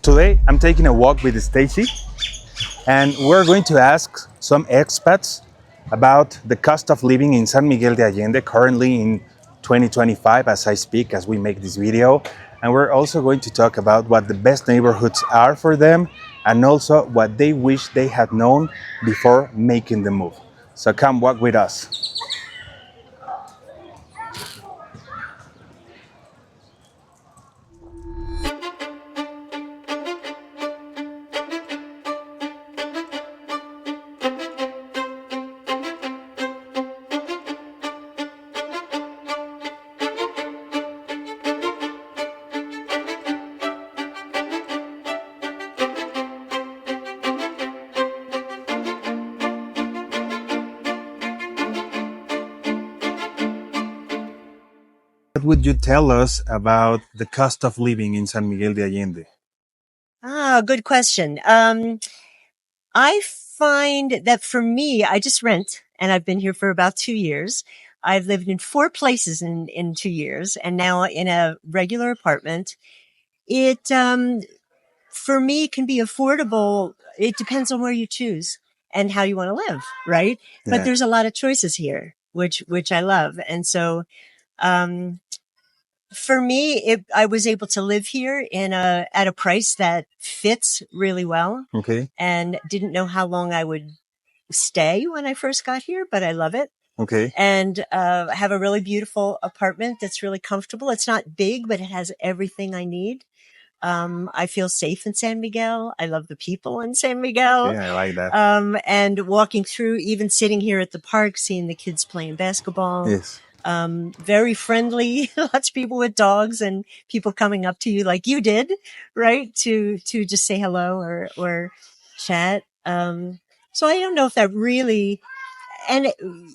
Today I'm taking a walk with Stacy and we're going to ask some expats about the cost of living in San Miguel de Allende currently in 2025 as I speak, as we make this video. And we're also going to talk about what the best neighborhoods are for them and also what they wish they had known before making the move. So come walk with us. What would you tell us about the cost of living in San Miguel de Allende? Good question. I find that for me, I just rent and I've been here for about 2 years. I've lived in 4 places in 2 years and now in a regular apartment. It, for me can be affordable. It depends on where you choose and how you want to live, right? But Yeah. there's a lot of choices here, which I love. And so, um, for me, I was able to live here at a price that fits really well Okay. and didn't know how long I would stay when I first got here, but I love it. Okay. And, I have a really beautiful apartment that's really comfortable. It's not big, but it has everything I need. I feel safe in San Miguel. I love the people in San Miguel. Yeah, I like that. And walking through, even sitting here at the park, seeing the kids playing basketball. Yes. Very friendly, lots of people with dogs and people coming up to you like you did, right? To just say hello or chat. So I don't know if that really, and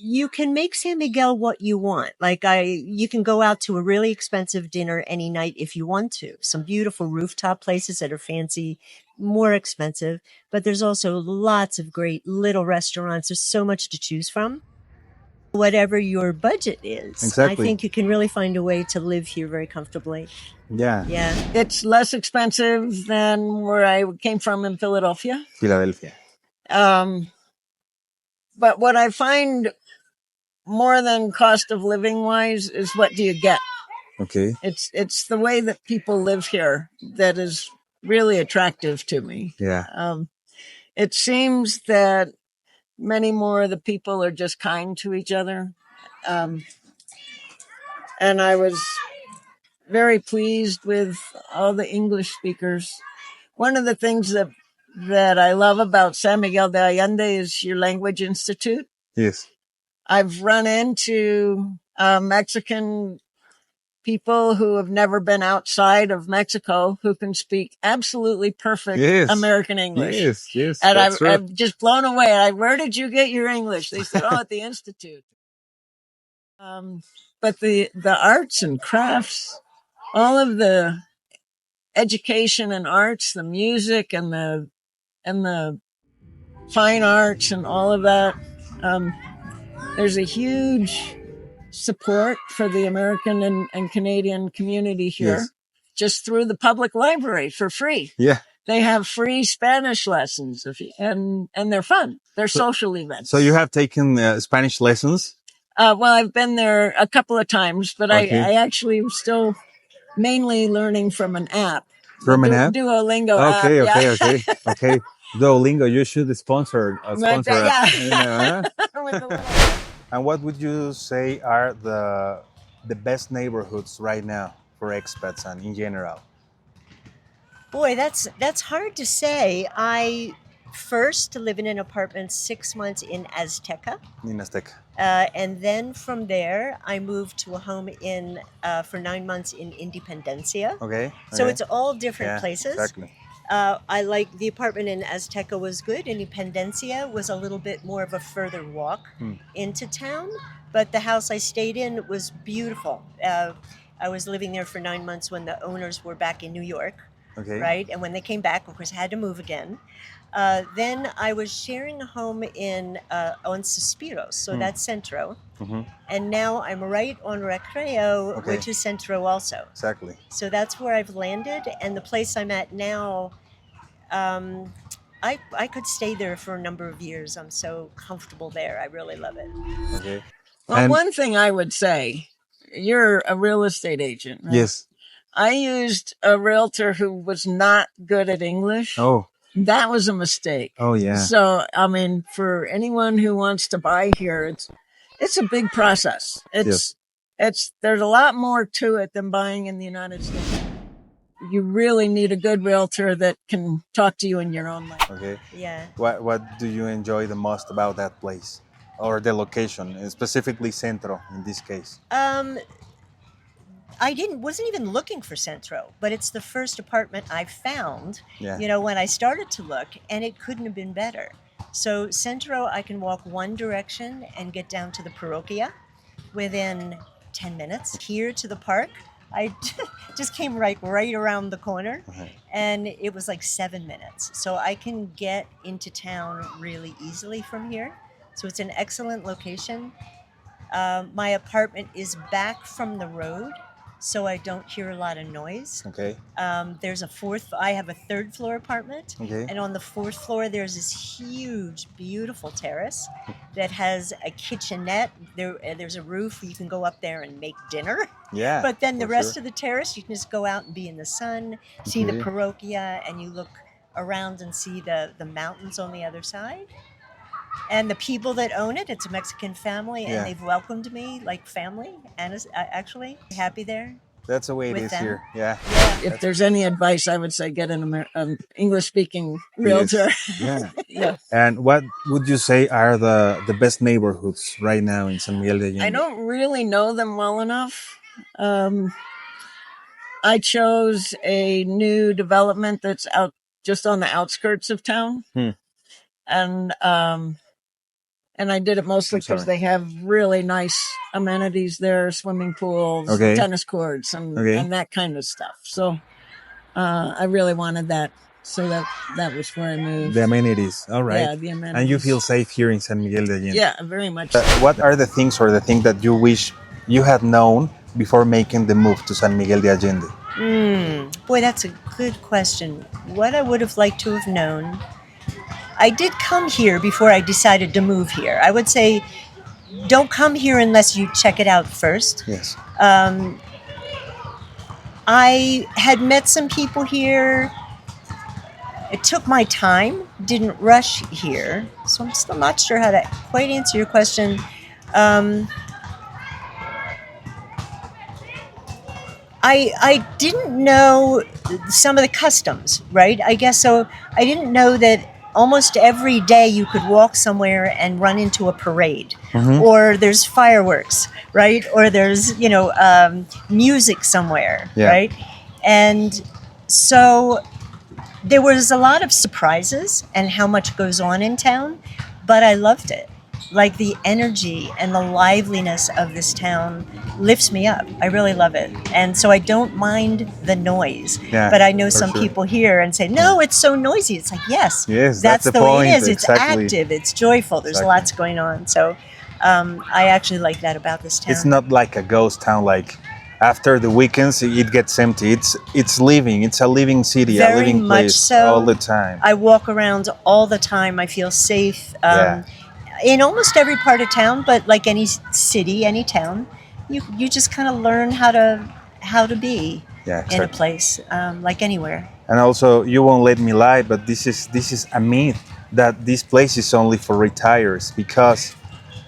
you can make San Miguel what you want. You can go out to a really expensive dinner any night if you want to. Some beautiful rooftop places that are fancy, more expensive, but there's also lots of great little restaurants. There's so much to choose from. Whatever your budget is, I Exactly. think you can really find a way to live here very comfortably. Yeah. Yeah. It's less expensive than where I came from in Philadelphia. Philadelphia. But what I find more than cost of living wise is what do you get? Okay. It's the way that people live here that is really attractive to me. Yeah. It seems that many more of the people are just kind to each other. And I was very pleased with all the English speakers. One of the things that I love about San Miguel de Allende is your language institute. Yes. I've run into Mexican people who have never been outside of Mexico who can speak absolutely perfect American English. Yes. And That's true. I'm just blown away. Where did you get your English? They said, at the Institute. But the arts and crafts, all of the education and arts, the music and the fine arts and all of that, there's a huge support for the American and Canadian community here. Yes. Just through the public library for free. Yeah. They have free Spanish lessons and they're fun. They're social events. So you have taken Spanish lessons? Well, I've been there a couple of times, but Okay. I actually am still mainly learning from an app. From an app? Duolingo app. Okay. Duolingo, you should sponsor us. Yeah. And what would you say are the best neighborhoods right now for expats and in general? Boy, that's hard to say. I first lived in an apartment 6 months in Azteca. In Azteca. And then from there, I moved to a home for 9 months in Independencia. Okay. So it's all different Yeah, places. exactly. I like the apartment in Azteca was good. Independencia was a little bit more of a further walk into town, but the house I stayed in was beautiful. I was living there for 9 months when the owners were back in New York. Okay. right? And when they came back, of course, I had to move again. Then I was sharing a home in on Suspiros, so that's Centro. Mhm. And now I'm right on Recreo, Okay. which is Centro also. Exactly. So that's where I've landed, and the place I'm at now, I could stay there for a number of years. I'm so comfortable there. I really love it. Okay. Well, And one thing I would say, you're a real estate agent, right? yes. I used a realtor who was not good at English. Oh. That was a mistake. Oh yeah. So, I mean, for anyone who wants to buy here, it's a big process. Yes. There's a lot more to it than buying in the United States. You really need a good realtor that can talk to you in your own language. Okay. Yeah. What do you enjoy the most about that place, or the location, specifically Centro in this case? I wasn't even looking for Centro, but it's the first apartment I found, Yeah. when I started to look, and it couldn't have been better. So Centro, I can walk one direction and get down to the Parroquia within 10 minutes. Here to the park, I just came right around the corner, and it was like 7 minutes. So I can get into town really easily from here. So it's an excellent location. My apartment is back from the road, so I don't hear a lot of noise. Okay. I have a third floor apartment, Okay. and on the fourth floor there's this huge, beautiful terrace that has a kitchenette. There's a roof where you can go up there and make dinner. Yeah. But then the for rest sure. of the terrace, you can just go out and be in the sun, see the Okay. Parroquia, and you look around and see the mountains on the other side. And the people that own it, it's a Mexican family, and Yeah. they've welcomed me like family. And actually, happy there. That's the way it with is them. here. Yeah. If there's any advice, I would say get an English-speaking realtor. Yeah. Yeah. And what would you say are the best neighborhoods right now in San Miguel de Allende? I don't really know them well enough. I chose a new development that's out just on the outskirts of town. And I did it mostly because they have really nice amenities there, swimming pools, Okay. tennis courts, and that kind of stuff. So I really wanted that. So that was where I moved. The amenities. All right. Yeah, the amenities. And you feel safe here in San Miguel de Allende? Yeah, very much. What are the things that you wish you had known before making the move to San Miguel de Allende? Boy, that's a good question. What I would have liked to have known. I did come here before I decided to move here. I would say don't come here unless you check it out first. Yes. I had met some people here. It took my time, didn't rush here. So I'm still not sure how to quite answer your question. I didn't know some of the customs, right? I guess so. I didn't know that almost every day you could walk somewhere and run into a parade, or there's fireworks, right? Or there's music somewhere, right? And so there was a lot of surprises and how much goes on in town, but I loved it. Like the energy and the liveliness of this town lifts me up. I really love it. And so I don't mind the noise. Yeah, but I know some sure. people here and say, no, it's so noisy. It's like, yes, that's the the way point. it is. Exactly. It's active. It's joyful. There's lots going on. So I actually like that about this town. It's not like a ghost town. Like after the weekends, it gets empty. It's living. It's a living city, a living much place so. all the time. I walk around all the time. I feel safe. In almost every part of town, but like any city, any town, you just kind of learn how to be in a place, like anywhere. And also, you won't let me lie, but this is a myth that this place is only for retirees, because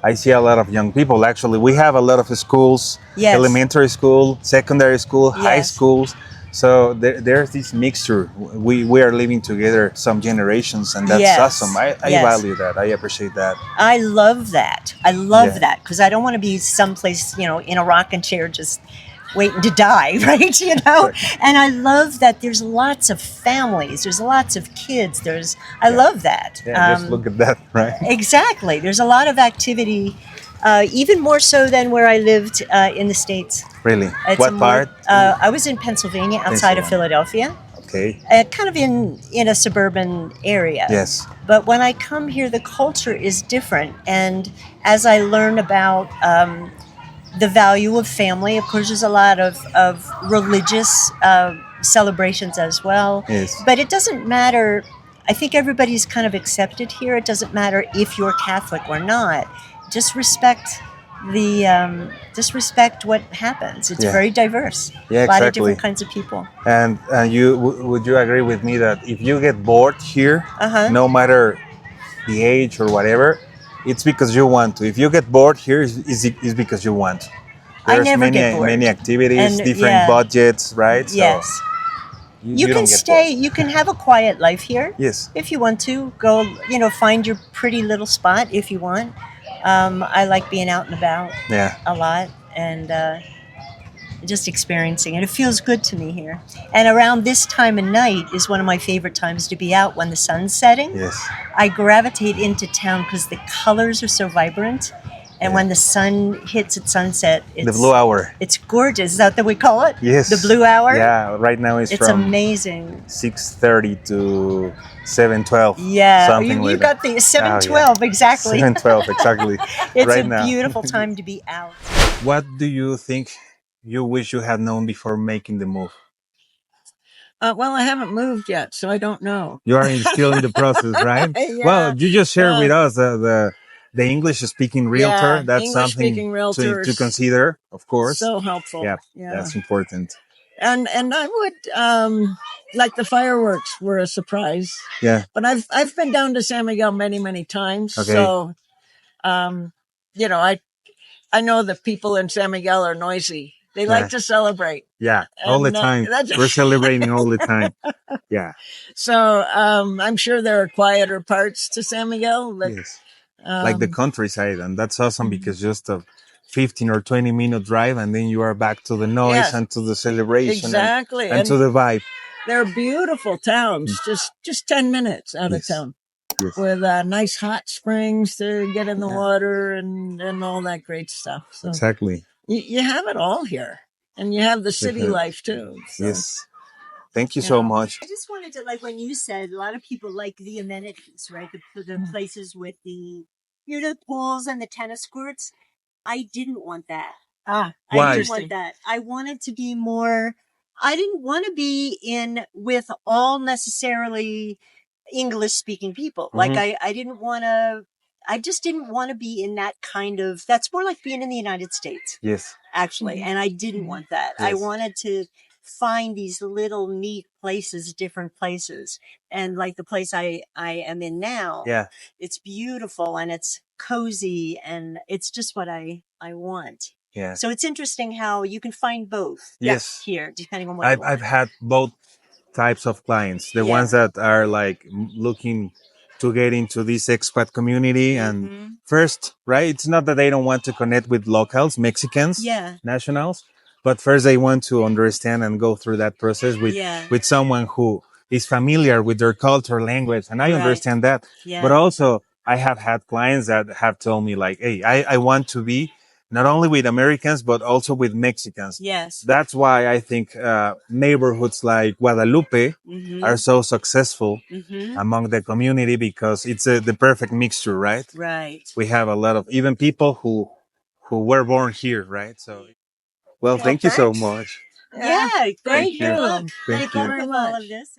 I see a lot of young people. Actually, we have a lot of schools, elementary school, secondary school, high schools. So there's this mixture. We are living together some generations, and that's awesome. I value that. I appreciate that. I love that. I love that, because I don't want to be someplace, in a rocking chair just waiting to die, right? And I love that there's lots of families. There's lots of kids. I love that. Yeah, just look at that, right? Exactly. There's a lot of activity. Even more so than where I lived in the States. Really? What part? I was in Pennsylvania, outside of Philadelphia. Okay. kind of in a suburban area. Yes. But when I come here, the culture is different, and as I learn about the value of family, of course, there's a lot of religious celebrations as well. Yes. But it doesn't matter. I think everybody's kind of accepted here. It doesn't matter if you're Catholic or not. Just respect just respect what happens. It's Yeah. very diverse. Yeah, A lot of exactly. different kinds of people. And would you agree with me that if you get bored here, Uh-huh. no matter the age or whatever, it's because you want to. If you get bored here, is because you want. I There's never many get bored. many activities, And different yeah, budgets, right? yes. So You you can don't get stay. bored. You can have a quiet life here. Yes. If you want to go, find your pretty little spot if you want. I like being out and about Yeah. a lot and just experiencing it. It feels good to me here. And around this time of night is one of my favorite times to be out when the sun's setting. Yes. I gravitate into town because the colors are so vibrant. And Yeah. when the sun hits at sunset, it's The blue hour. It's gorgeous. Is that what we call it? Yes. The blue hour? Yeah. Right now it's It's from amazing. 6:30 to 7:12. Yeah, Something you like got that. the 7:12 exactly. 7:12 exactly. It's right a now. beautiful time to be out. What do you think you wish you had known before making the move? Well, I haven't moved yet, so I don't know. You are still in the process, right? Yeah. Well, you just shared with us the English speaking realtor. Yeah, That's something English-speaking realtors. to consider, of course. So helpful. Yeah, Yeah. that's important. And I would like the fireworks were a surprise. Yeah. But I've been down to San Miguel many times. Okay. So I know that people in San Miguel are noisy. They like to celebrate. Yeah, all the And, time. that's- We're celebrating all the time. Yeah. So I'm sure there are quieter parts to San Miguel. But, Yes. Like the countryside, and that's awesome because just a 15 or 20-minute drive, and then you are back to the noise Yes. and to the celebration Exactly. and to the vibe. They're beautiful towns, just 10 minutes out of town. Yes. With nice hot springs to get in the water and all that great stuff. So Exactly. you have it all here, and you have the city life too. So. Yes. Thank you so much. I just wanted to, like when you said, a lot of people like the amenities, right? The places with the, the pools and the tennis courts. I didn't want that. Why? I didn't want that. I wanted to be more, I didn't want to be in with all necessarily English speaking people. Mm-hmm. Like I just didn't want to be in that kind of, that's more like being in the United States. Yes. Actually. And I didn't want that. Yes. I wanted to find these little neat places, different places. And like the place I am in now, Yeah. it's beautiful and it's cozy and it's just what I want. Yeah. So it's interesting how you can find both. Yes. Here, depending on what you want. I've had both types of clients. The ones that are like looking to get into this expat community and first, right? It's not that they don't want to connect with locals, Mexicans, nationals, but first they want to understand and go through that process with someone who is familiar with their culture, language, and I understand that. But also I have had clients that have told me like, hey, I want to be not only with Americans, but also with Mexicans. Yes. That's why I think neighborhoods like Guadalupe are so successful among the community because it's the perfect mixture, right? Right. We have a lot of even people who were born here, right? So, well, thank you so much. Yeah, great. Thank you. Good luck. Thank Good luck you. with all of this.